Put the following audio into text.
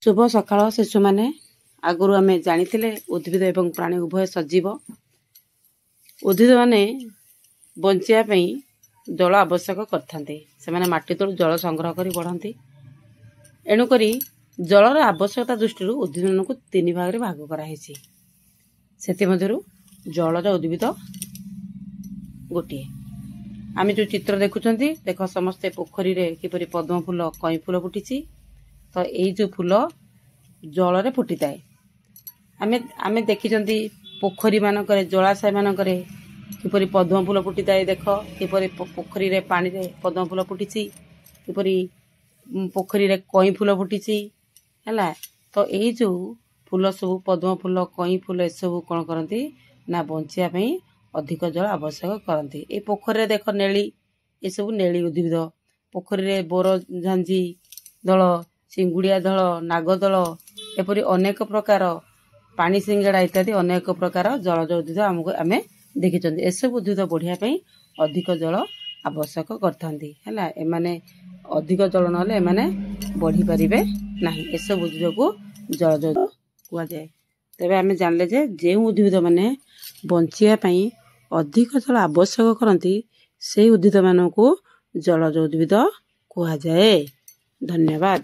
शुभ सकाळ शिशु माने आगुरु आमे जानिथिले उद्भिद एवं प्राणी उभय सजीव उद्भिद माने बंचिया पई जल आवश्यक करथांते से माने माटी तळु जल संग्रह करी बढ़ांती एणु करी जलर आवश्यकता दृष्टि उद्भिद को तीन भाग में भाग कराई से मध्यरु जलज उद्भिद गोटे आम जो चित्र देखुंट देख समस्ते पोखरी रे किपरि पद्म फूल कई फूल फुटी तो यही जो फूल जल रे फुटी थाए आमे देखी पोखरी मानक जलाशय मानक किपरि पद्म फूल फुटी थाए देख किपरि पोखरी रे पानी रे पद्म फूल फुटी किपरि पोखरी रे कई फूल फुटी है तो यही जो फूल सब पद्म फूल कई फूल ए सब कौन करती ना बंचिया अधिक जल आवश्यक करती ए पोखरी देख नेली ये सब नेली उद्भिद पोखरी रे बोर झांझी दल चिंगुड़िया दल नागदल एपरी अनेक प्रकार पानी सिंगड़ा इत्यादि अनेक प्रकार जलज उद्भिद आमको आम देखी एसबू उद्भिद बढ़िया अधिक जल आवश्यक करते अधिक जल ना एमाने बढ़ी पारे ना एसब उद्भिद को जलज कहुए तेरे आम जानले जे जो उद्भिद माने बंचिया अधिक जल आवश्यक करती से उद्भिद मानक जलज उद्भिद कहुए। धन्यवाद।